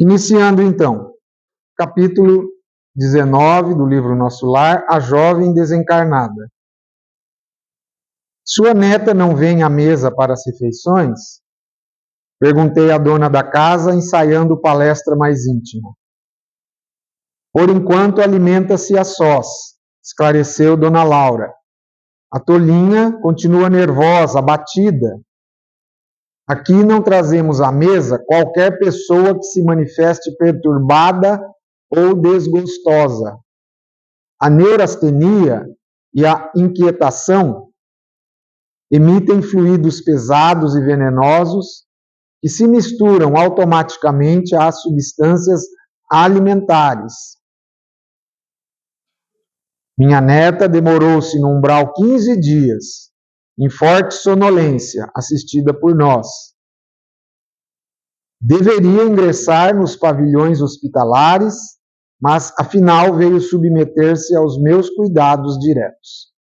Iniciando então, capítulo 19 do livro Nosso Lar, a jovem desencarnada. Sua neta não vem à mesa para as refeições? Perguntei à dona da casa, ensaiando palestra mais íntima. Por enquanto alimenta-se a sós, esclareceu dona Laura. A tolinha continua nervosa, abatida. Aqui não trazemos à mesa qualquer pessoa que se manifeste perturbada ou desgostosa. A neurastenia e a inquietação emitem fluidos pesados e venenosos que se misturam automaticamente às substâncias alimentares. Minha neta demorou-se no umbral 15 dias, em forte sonolência, assistida por nós. Deveria ingressar nos pavilhões hospitalares, mas afinal veio submeter-se aos meus cuidados diretos.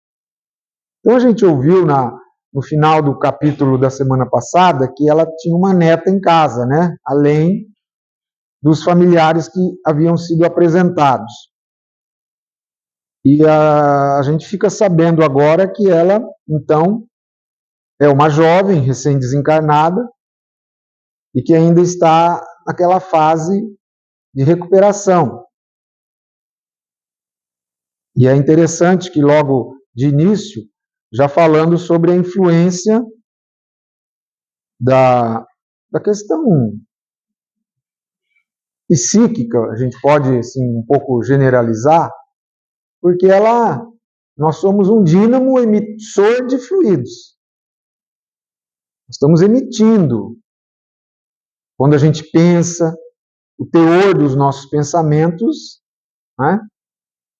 Então a gente ouviu no final do capítulo da semana passada que ela tinha uma neta em casa, né? Além dos familiares que haviam sido apresentados. E a gente fica sabendo agora que ela, então, é uma jovem recém-desencarnada e que ainda está naquela fase de recuperação. E é interessante que logo de início, já falando sobre a influência da questão psíquica, a gente pode assim, um pouco generalizar, porque nós somos um dínamo emissor de fluidos. Estamos emitindo. Quando a gente pensa, o teor dos nossos pensamentos, né?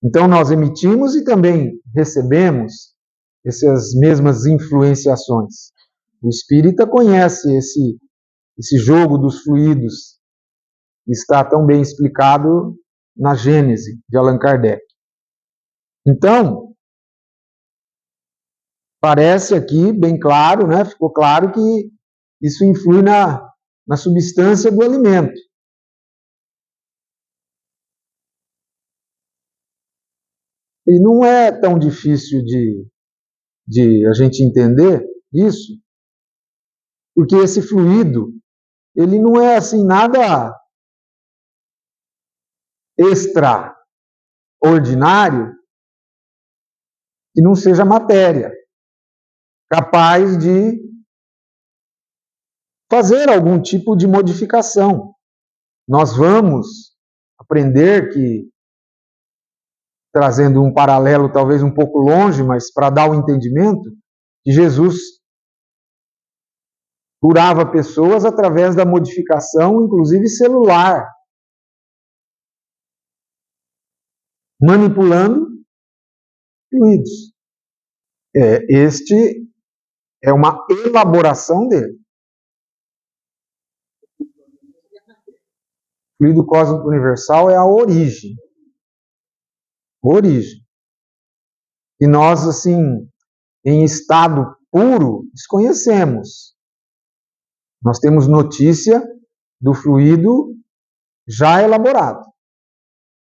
Então nós emitimos e também recebemos essas mesmas influenciações. O espírita conhece esse jogo dos fluidos, que está tão bem explicado na Gênese de Allan Kardec. Então, parece aqui bem claro, né? Ficou claro que isso influi na substância do alimento. E não é tão difícil de a gente entender isso, porque esse fluido, ele não é assim nada extraordinário que não seja matéria, capaz de fazer algum tipo de modificação. Nós vamos aprender que, trazendo um paralelo talvez um pouco longe, mas para dar o entendimento, que Jesus curava pessoas através da modificação, inclusive celular, manipulando fluidos. Este é uma elaboração dele. O fluido cósmico universal é a origem. Origem. E nós, assim, em estado puro, desconhecemos. Nós temos notícia do fluido já elaborado.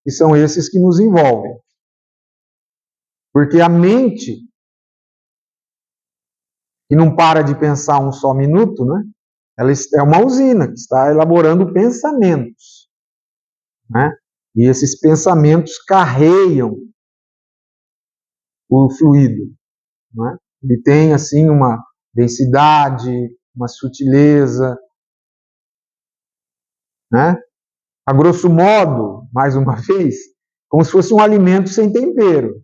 E são esses que nos envolvem. Porque a mente, que não para de pensar um só minuto, né? Ela é uma usina que está elaborando pensamentos, né? E esses pensamentos carregam o fluido, né? Ele tem assim uma densidade, uma sutileza, né? A grosso modo, mais uma vez, como se fosse um alimento sem tempero.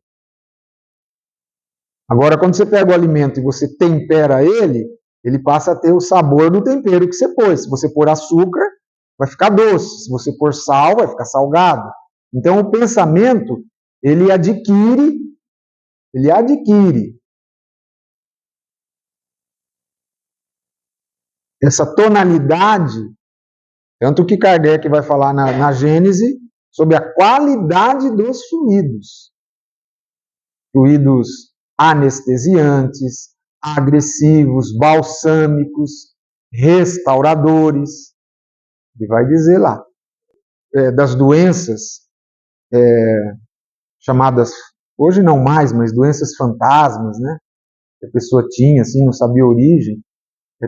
Agora, quando você pega o alimento e você tempera ele passa a ter o sabor do tempero que você pôs. Se você pôr açúcar, vai ficar doce. Se você pôr sal, vai ficar salgado. Então, o pensamento, ele adquire essa tonalidade, tanto que Kardec vai falar na Gênese sobre a qualidade dos fluidos. Fluidos anestesiantes, agressivos, balsâmicos, restauradores. Ele vai dizer lá. das doenças chamadas, hoje não mais, mas doenças fantasmas, né? Que a pessoa tinha, assim, não sabia a origem.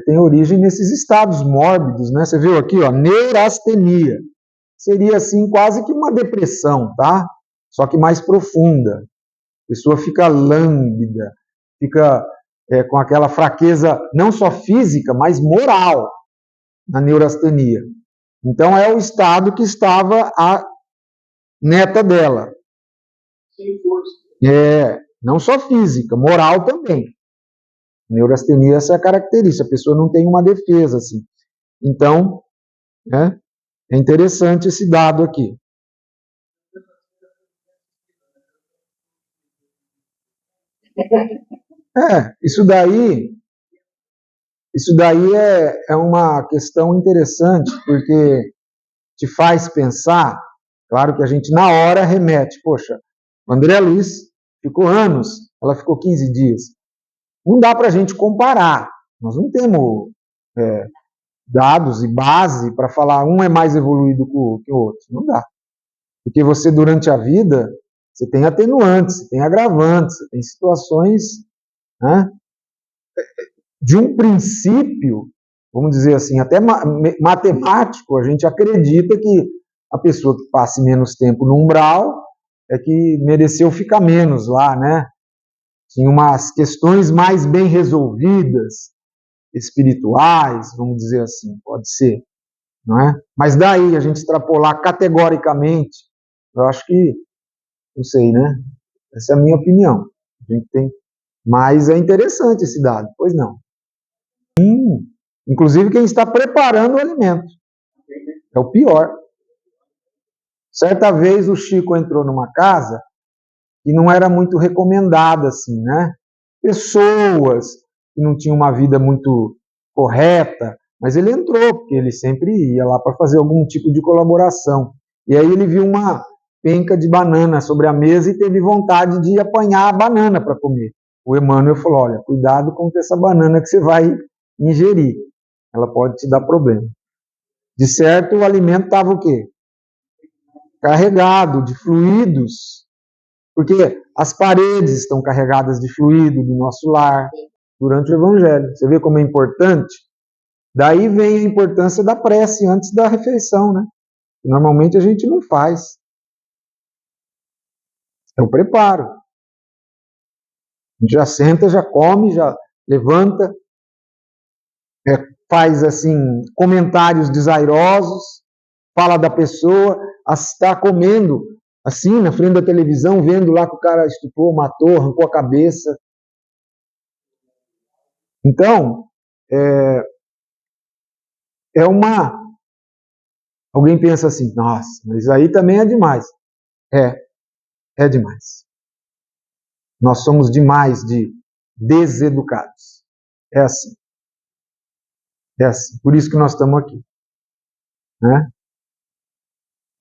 Tem origem nesses estados mórbidos, né? Você viu aqui, ó, neurastenia. Seria, assim, quase que uma depressão, tá? Só que mais profunda. A pessoa fica lânguida, fica com aquela fraqueza, não só física, mas moral, na neurastenia. Então, é o estado que estava a neta dela. Sem força. Não só física, moral também. Neurastenia, essa é a característica, a pessoa não tem uma defesa, assim. Então, é interessante esse dado aqui. Isso daí é uma questão interessante, porque te faz pensar, claro que a gente na hora remete, poxa, o André Luiz ficou anos, ela ficou 15 dias. Não dá para a gente comparar, nós não temos dados e base para falar um é mais evoluído que o outro, não dá. Porque você, durante a vida, você tem atenuantes, você tem agravantes, você tem situações, né? De um princípio, vamos dizer assim, até matemático, a gente acredita que a pessoa que passe menos tempo no umbral é que mereceu ficar menos lá, né? Tinha umas questões mais bem resolvidas, espirituais, vamos dizer assim, pode ser, não é? Mas daí a gente extrapolar categoricamente, eu acho que, não sei, né? Essa é a minha opinião. A gente tem, mas é interessante esse dado, pois não? Inclusive quem está preparando o alimento. É o pior. Certa vez o Chico entrou numa casa e não era muito recomendada, assim, né? Pessoas que não tinham uma vida muito correta, mas ele entrou, porque ele sempre ia lá para fazer algum tipo de colaboração. E aí ele viu uma penca de banana sobre a mesa e teve vontade de apanhar a banana para comer. O Emmanuel falou, olha, cuidado com essa banana que você vai ingerir. Ela pode te dar problema. De certo, o alimento estava o quê? Carregado de fluidos, porque as paredes estão carregadas de fluido do nosso lar durante o Evangelho. Você vê como é importante? Daí vem a importância da prece antes da refeição, né? Que normalmente a gente não faz. É o preparo. A gente já senta, já come, já levanta, faz assim comentários desairosos, fala da pessoa, está comendo assim na frente da televisão, vendo lá que o cara estuprou, matou, arrancou a cabeça. Então, é uma... Alguém pensa assim, nossa, mas aí também é demais. É demais. Nós somos demais de deseducados. É assim. É assim. Por isso que nós estamos aqui. Né?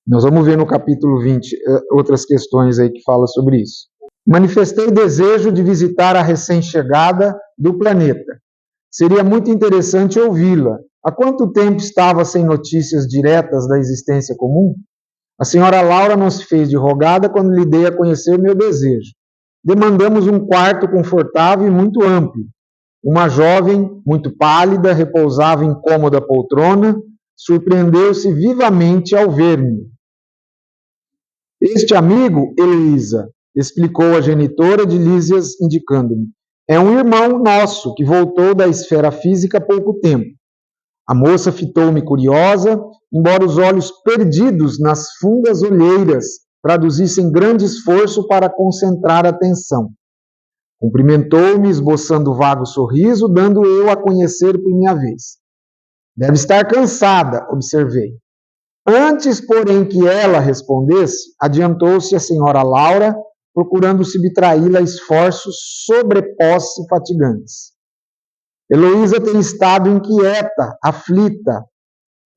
Nós vamos ver no capítulo 20 outras questões aí que falam sobre isso. Manifestei desejo de visitar a recém-chegada do planeta. Seria muito interessante ouvi-la. Há quanto tempo estava sem notícias diretas da existência comum? A senhora Laura não se fez de rogada quando lhe dei a conhecer meu desejo. Demandamos um quarto confortável e muito amplo. Uma jovem, muito pálida, repousava em cômoda poltrona, surpreendeu-se vivamente ao ver-me. Este amigo, Heloísa, explicou a genitora de Lísias, indicando-me, é um irmão nosso que voltou da esfera física há pouco tempo. A moça fitou-me curiosa, embora os olhos perdidos nas fundas olheiras traduzissem grande esforço para concentrar a atenção. Cumprimentou-me, esboçando vago sorriso, dando eu a conhecer por minha vez. Deve estar cansada, observei. Antes, porém, que ela respondesse, adiantou-se a senhora Laura, procurando subtraí-la a esforços sobrepostos e fatigantes. Heloísa tem estado inquieta, aflita.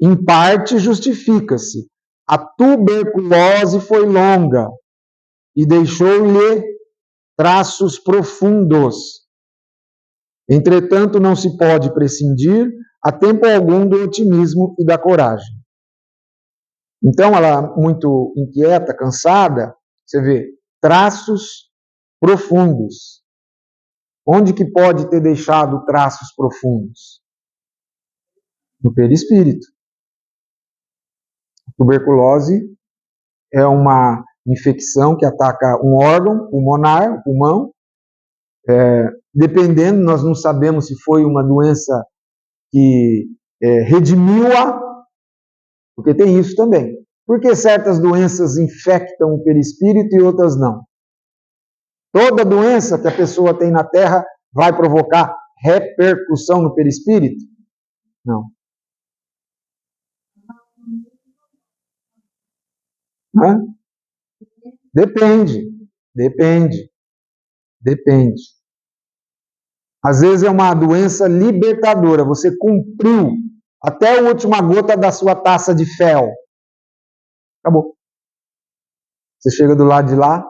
Em parte, justifica-se. A tuberculose foi longa e deixou-lhe traços profundos. Entretanto, não se pode prescindir, a tempo algum, do otimismo e da coragem. Então, ela muito inquieta, cansada, você vê, traços profundos. Onde que pode ter deixado traços profundos? No perispírito. Tuberculose é uma infecção que ataca um órgão pulmonar, o pulmão. Dependendo, nós não sabemos se foi uma doença que redimiu-a, porque tem isso também. Por que certas doenças infectam o perispírito e outras não? Toda doença que a pessoa tem na Terra vai provocar repercussão no perispírito? Não. Hã? Depende. Às vezes é uma doença libertadora. Você cumpriu até a última gota da sua taça de fel. Acabou. Você chega do lado de lá,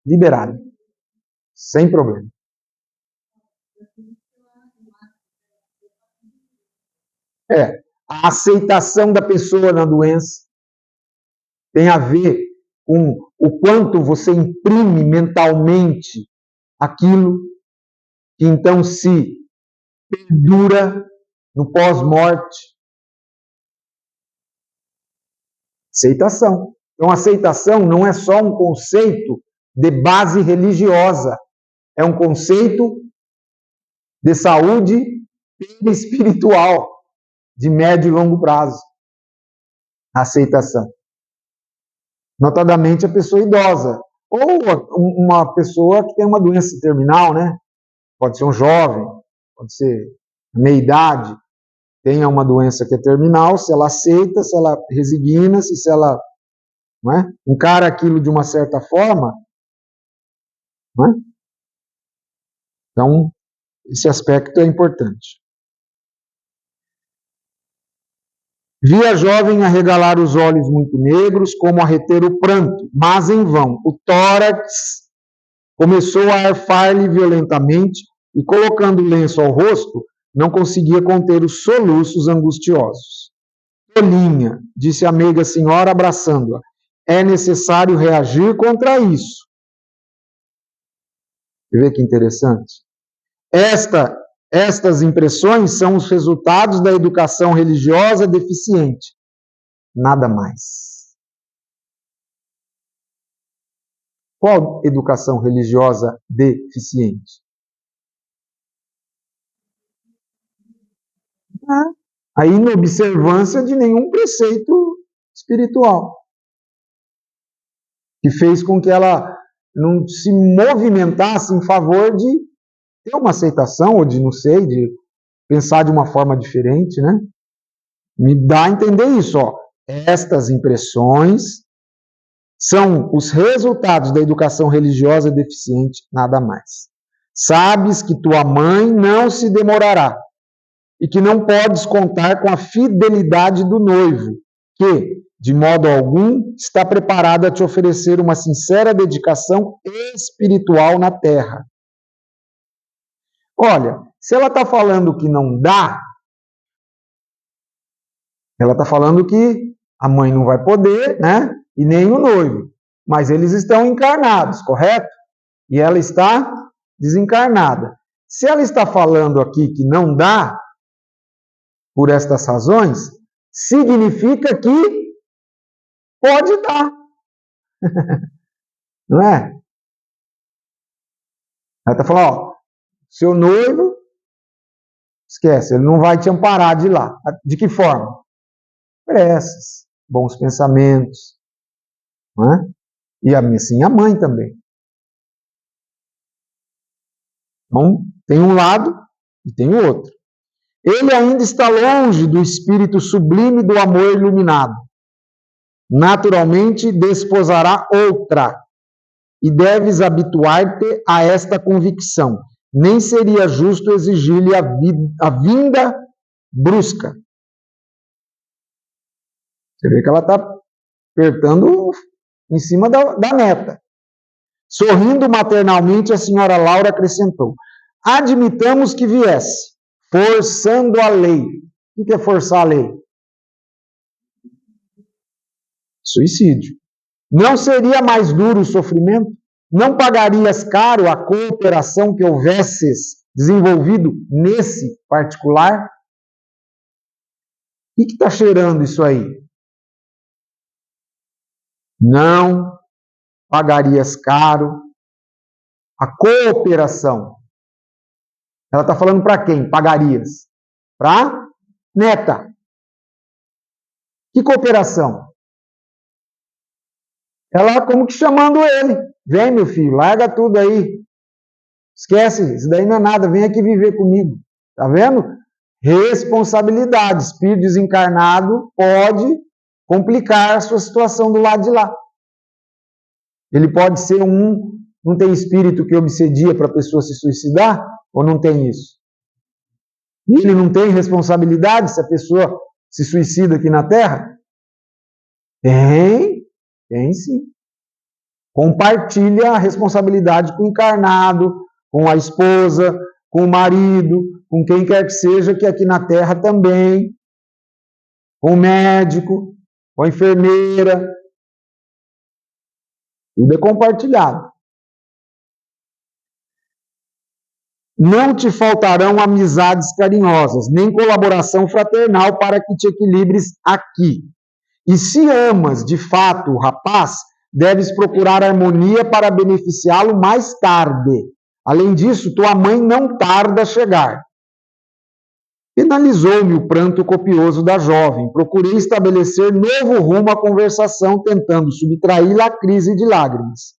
liberado. Sem problema. A aceitação da pessoa na doença tem a ver com o quanto você imprime mentalmente aquilo que então se perdura no pós-morte. Aceitação. Então, aceitação não é só um conceito de base religiosa, é um conceito de saúde espiritual, de médio e longo prazo. Aceitação. Notadamente a pessoa idosa, ou uma pessoa que tem uma doença terminal, né? Pode ser um jovem, pode ser meia-idade, tenha uma doença que é terminal, se ela aceita, se ela resigna-se, se ela encara aquilo de uma certa forma, Então, esse aspecto é importante. Vi a jovem arregalar os olhos muito negros, como a reter o pranto, mas em vão. O tórax começou a arfar-lhe violentamente e, colocando o lenço ao rosto, não conseguia conter os soluços angustiosos. Tolinha, disse a meiga senhora, abraçando-a, é necessário reagir contra isso. Você vê que interessante? Estas impressões são os resultados da educação religiosa deficiente. Nada mais. Qual educação religiosa deficiente? A inobservância de nenhum preceito espiritual, que fez com que ela não se movimentasse em favor de ter uma aceitação, ou de, não sei, de pensar de uma forma diferente, né? Me dá a entender isso, ó. Estas impressões são os resultados da educação religiosa deficiente, nada mais. Sabes que tua mãe não se demorará e que não podes contar com a fidelidade do noivo, que, de modo algum, está preparado a te oferecer uma sincera dedicação espiritual na terra. Olha, se ela está falando que não dá, ela está falando que a mãe não vai poder, né? E nem o noivo. Mas eles estão encarnados, correto? E ela está desencarnada. Se ela está falando aqui que não dá, por estas razões, significa que pode dar. Não é? Ela está falando, ó, seu noivo, esquece, ele não vai te amparar de lá. De que forma? Preces, bons pensamentos, não é? E assim a mãe também. Então, tem um lado e tem o outro. Ele ainda está longe do espírito sublime do amor iluminado. Naturalmente, desposará outra, e deves habituar-te a esta convicção. Nem seria justo exigir-lhe a vinda brusca. Você vê que ela está apertando em cima da neta. Sorrindo maternalmente, a senhora Laura acrescentou: admitamos que viesse, forçando a lei. O que é forçar a lei? Suicídio. Não seria mais duro o sofrimento? Não pagarias caro a cooperação que houvesses desenvolvido nesse particular? O que está cheirando isso aí? Não pagarias caro a cooperação. Ela está falando para quem? Pagarias? Para neta. Que cooperação? Ela como que chamando ele. Vem, meu filho, larga tudo aí. Esquece, isso daí não é nada, vem aqui viver comigo. Tá vendo? Responsabilidade. Espírito desencarnado pode complicar a sua situação do lado de lá. Ele pode ser não tem espírito que obsedia para a pessoa se suicidar? Ou não tem isso? E ele não tem responsabilidade se a pessoa se suicida aqui na Terra? Tem sim. Compartilha a responsabilidade com o encarnado, com a esposa, com o marido, com quem quer que seja que aqui na Terra também, com o médico, com a enfermeira. Tudo é compartilhado. Não te faltarão amizades carinhosas, nem colaboração fraternal para que te equilibres aqui. E se amas de fato o rapaz, deves procurar harmonia para beneficiá-lo mais tarde. Além disso, tua mãe não tarda a chegar. Penalizou-me o pranto copioso da jovem. Procurei estabelecer novo rumo à conversação, tentando subtraí-la à crise de lágrimas.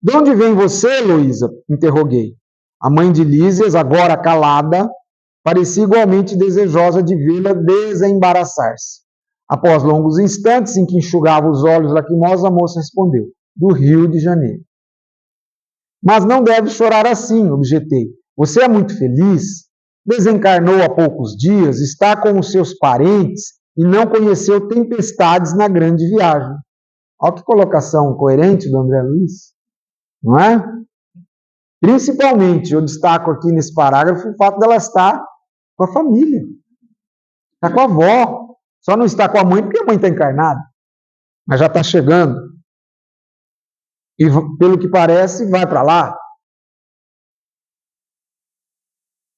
De onde vem você, Heloísa? Interroguei. A mãe de Lísias, agora calada, parecia igualmente desejosa de vê-la desembaraçar-se. Após longos instantes em que enxugava os olhos lacrimosos, a moça respondeu: do Rio de Janeiro. Mas não deve chorar assim, objetei. Você é muito feliz, desencarnou há poucos dias, está com os seus parentes e não conheceu tempestades na grande viagem. Olha que colocação coerente do André Luiz, não é? Principalmente, eu destaco aqui nesse parágrafo o fato dela estar com a família, está com a avó. Só não está com a mãe porque a mãe está encarnada, mas já está chegando. E, pelo que parece, vai para lá.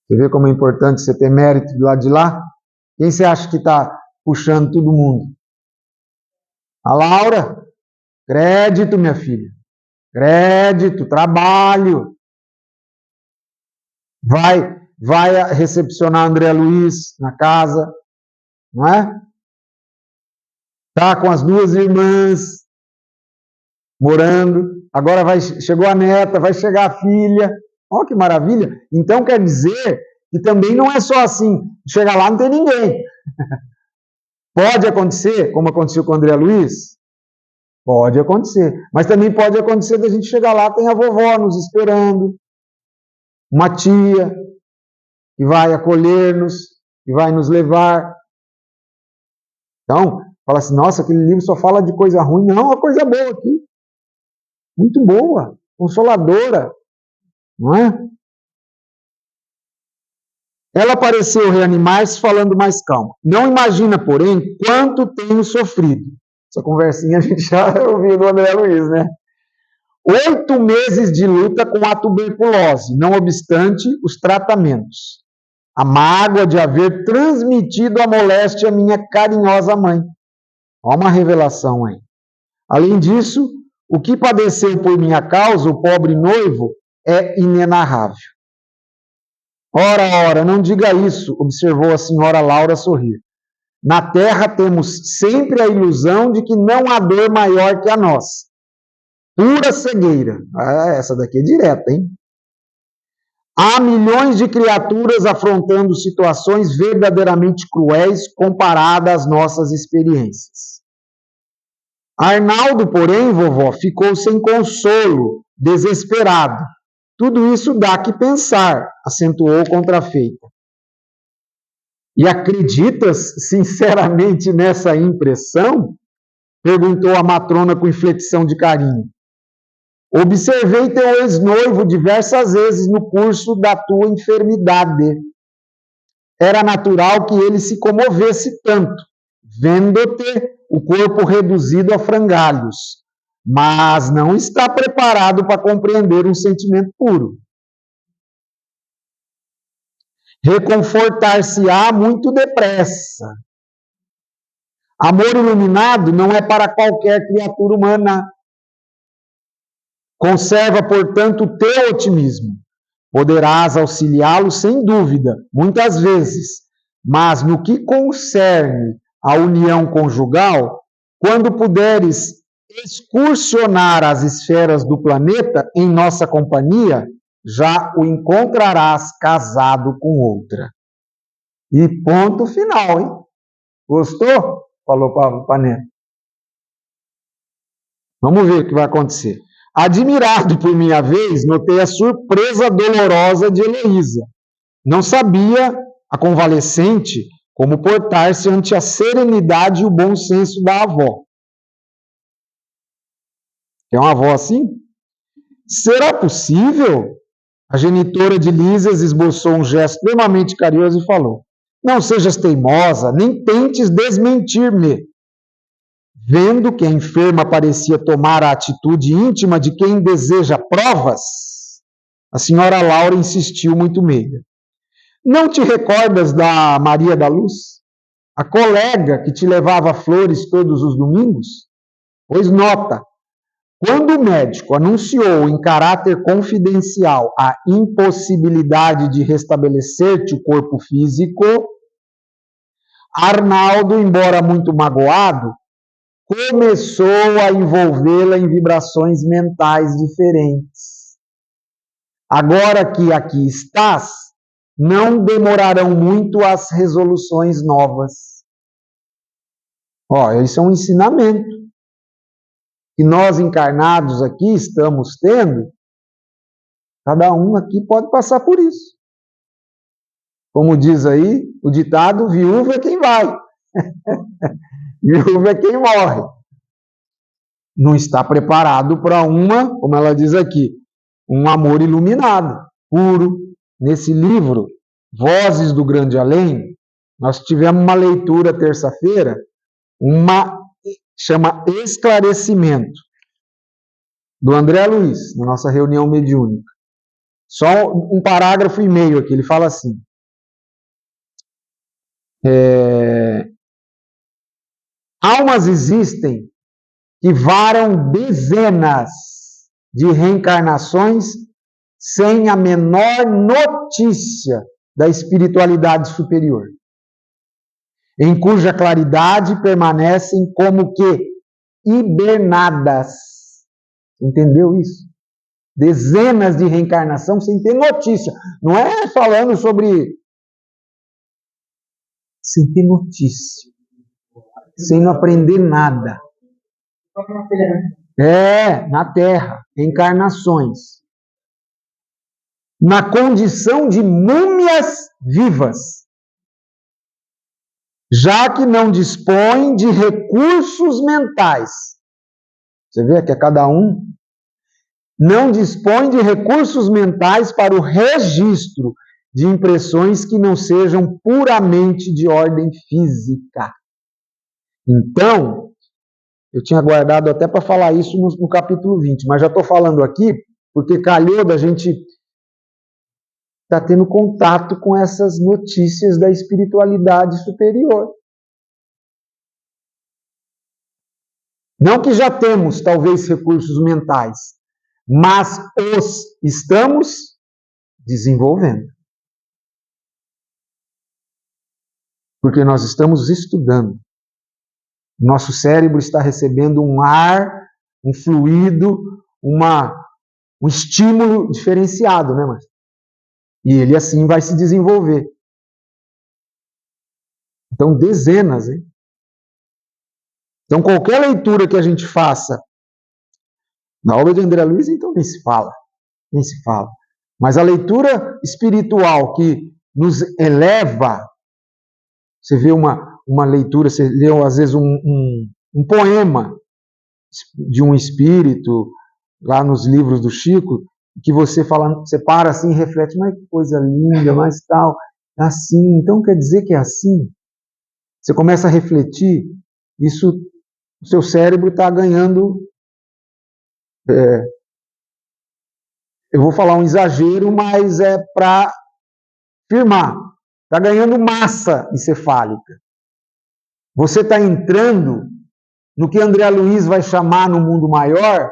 Você vê como é importante você ter mérito do lado de lá? Quem você acha que está puxando todo mundo? A Laura. Crédito, minha filha. Crédito, trabalho. Vai recepcionar André Luiz na casa, não é? Tá com as duas irmãs morando, agora chegou a neta, vai chegar a filha. Olha que maravilha. Então quer dizer que também não é só assim, chegar lá não tem ninguém. Pode acontecer, como aconteceu com o André Luiz? Pode acontecer. Mas também pode acontecer da gente chegar lá, tem a vovó nos esperando, uma tia que vai acolher-nos, que vai nos levar. Então, fala assim, nossa, aquele livro só fala de coisa ruim. Não, uma coisa boa aqui. Muito boa, consoladora, não é? Ela pareceu reanimar-se, falando mais calma. Não imagina, porém, quanto tenho sofrido. Essa conversinha a gente já ouviu do André Luiz, né? 8 meses de luta com a tuberculose, não obstante os tratamentos. A mágoa de haver transmitido a moléstia à minha carinhosa mãe. Olha uma revelação aí. Além disso, o que padeceu por minha causa, o pobre noivo, é inenarrável. Ora, não diga isso, observou a senhora Laura a sorrir. Na Terra temos sempre a ilusão de que não há dor maior que a nossa. Pura cegueira. Ah, essa daqui é direta, hein? Há milhões de criaturas afrontando situações verdadeiramente cruéis comparadas às nossas experiências. Arnaldo, porém, vovó, ficou sem consolo, desesperado. Tudo isso dá que pensar, acentuou contrafeita. E acreditas sinceramente nessa impressão? Perguntou a matrona com inflexão de carinho. Observei teu ex-noivo diversas vezes no curso da tua enfermidade. Era natural que ele se comovesse tanto, vendo-te o corpo reduzido a frangalhos, mas não está preparado para compreender um sentimento puro. Reconfortar-se-á muito depressa. Amor iluminado não é para qualquer criatura humana. Conserva, portanto, o teu otimismo. Poderás auxiliá-lo sem dúvida, muitas vezes, mas no que concerne à união conjugal, quando puderes excursionar as esferas do planeta em nossa companhia, já o encontrarás casado com outra. E ponto final, hein? Gostou? Falou para Neto. Vamos ver o que vai acontecer. Admirado por minha vez, notei a surpresa dolorosa de Heloísa. Não sabia, a convalescente, como portar-se ante a serenidade e o bom senso da avó. É uma avó assim? Será possível? A genitora de Lísias esboçou um gesto extremamente carinhoso e falou: não sejas teimosa, nem tentes desmentir-me. Vendo que a enferma parecia tomar a atitude íntima de quem deseja provas, a senhora Laura insistiu muito meiga. Não te recordas da Maria da Luz? A colega que te levava flores todos os domingos? Pois nota, quando o médico anunciou em caráter confidencial a impossibilidade de restabelecer-te o corpo físico, Arnaldo, embora muito magoado, começou a envolvê-la em vibrações mentais diferentes. Agora que aqui estás, não demorarão muito as resoluções novas. Isso é um ensinamento que nós encarnados aqui estamos tendo. Cada um aqui pode passar por isso. Como diz aí o ditado, viúva é quem vai. Viúva é quem morre. Não está preparado para como ela diz aqui, um amor iluminado, puro. Nesse livro, Vozes do Grande Além, nós tivemos uma leitura terça-feira, chama Esclarecimento, do André Luiz, na nossa reunião mediúnica. Só um parágrafo e meio aqui, ele fala assim: almas existem que varam dezenas de reencarnações sem a menor notícia da espiritualidade superior, em cuja claridade permanecem como que hibernadas. Entendeu isso? Dezenas de reencarnação sem ter notícia. Não é falando sobre... sem ter notícia. Sem não aprender nada. Na Terra. Encarnações. Na condição de múmias vivas. Já que não dispõem de recursos mentais. Você vê que é cada um. Não dispõe de recursos mentais para o registro de impressões que não sejam puramente de ordem física. Então, eu tinha guardado até para falar isso no capítulo 20, mas já estou falando aqui porque calhou da gente estar tendo contato com essas notícias da espiritualidade superior. Não que já temos, talvez, recursos mentais, mas os estamos desenvolvendo. Porque nós estamos estudando. Nosso cérebro está recebendo um ar, um fluido, um estímulo diferenciado, né, Márcio? E ele assim vai se desenvolver. Então, dezenas, hein? Então, qualquer leitura que a gente faça na obra de André Luiz, então nem se fala. Mas a leitura espiritual que nos eleva, você vê uma leitura, você lê às vezes um poema de um espírito, lá nos livros do Chico, que você para assim e reflete, mas que coisa linda, mas tal, assim, então quer dizer que é assim? Você começa a refletir, isso O seu cérebro está ganhando... eu vou falar um exagero, mas é para firmar. Está ganhando massa encefálica. Você está entrando no que André Luiz vai chamar no mundo maior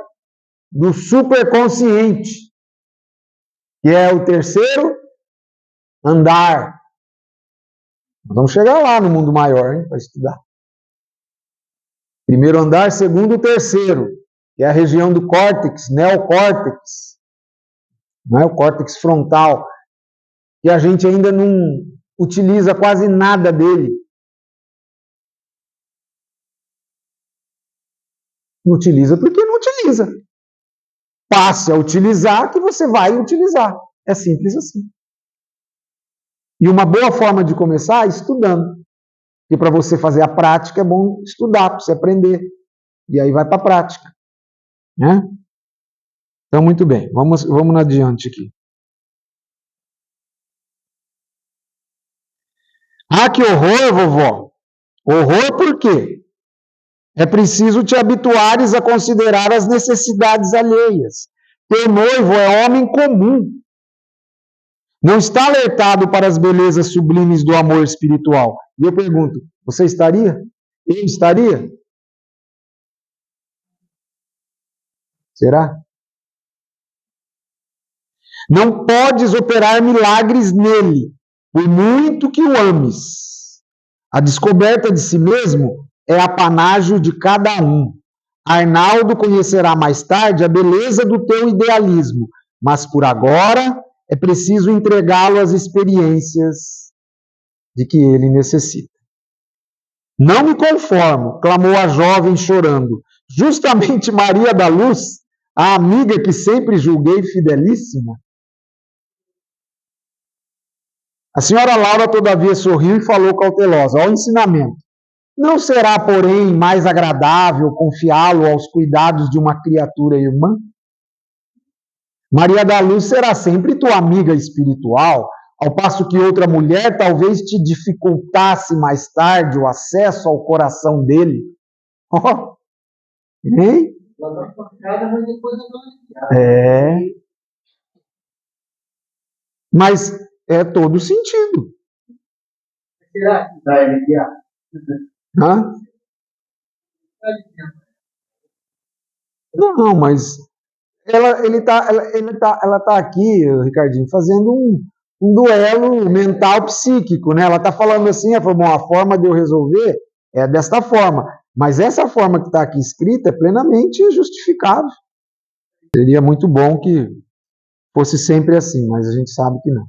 do superconsciente, que é o terceiro andar. Nós vamos chegar lá no mundo maior, para estudar. Primeiro andar, segundo, terceiro, que é a região do córtex, neocórtex. Não é o córtex frontal, que a gente ainda não utiliza quase nada dele. Não utiliza porque não utiliza. Passe a utilizar que você vai utilizar. É simples assim. E uma boa forma de começar é estudando. Porque para você fazer a prática é bom estudar, para você aprender. E aí vai para a prática. Né? Então, muito bem. Vamos adiante aqui. Ah, que horror, vovó. Horror por quê? É preciso te habituares a considerar as necessidades alheias. Teu noivo é homem comum. Não está alertado para as belezas sublimes do amor espiritual. E eu pergunto, você estaria? Eu estaria? Será? Não podes operar milagres nele, por muito que o ames. A descoberta de si mesmo é apanágio de cada um. Arnaldo conhecerá mais tarde a beleza do teu idealismo, mas por agora é preciso entregá-lo às experiências de que ele necessita. Não me conformo, clamou a jovem chorando. Justamente Maria da Luz, a amiga que sempre julguei fidelíssima. A senhora Laura, todavia, sorriu e falou cautelosa. Ao ensinamento. Não será, porém, mais agradável confiá-lo aos cuidados de uma criatura irmã? Maria da Luz será sempre tua amiga espiritual, ao passo que outra mulher talvez te dificultasse mais tarde o acesso ao coração dele. Oh, hein? É. Mas é todo sentido. Será que dá aliviar? Hã? Não, mas ela tá aqui, Ricardinho, fazendo um duelo mental psíquico, né? Ela tá falando assim, ela falou, bom, a forma de eu resolver é desta forma, mas essa forma que está aqui escrita é plenamente justificável. Seria muito bom que fosse sempre assim, mas a gente sabe que não.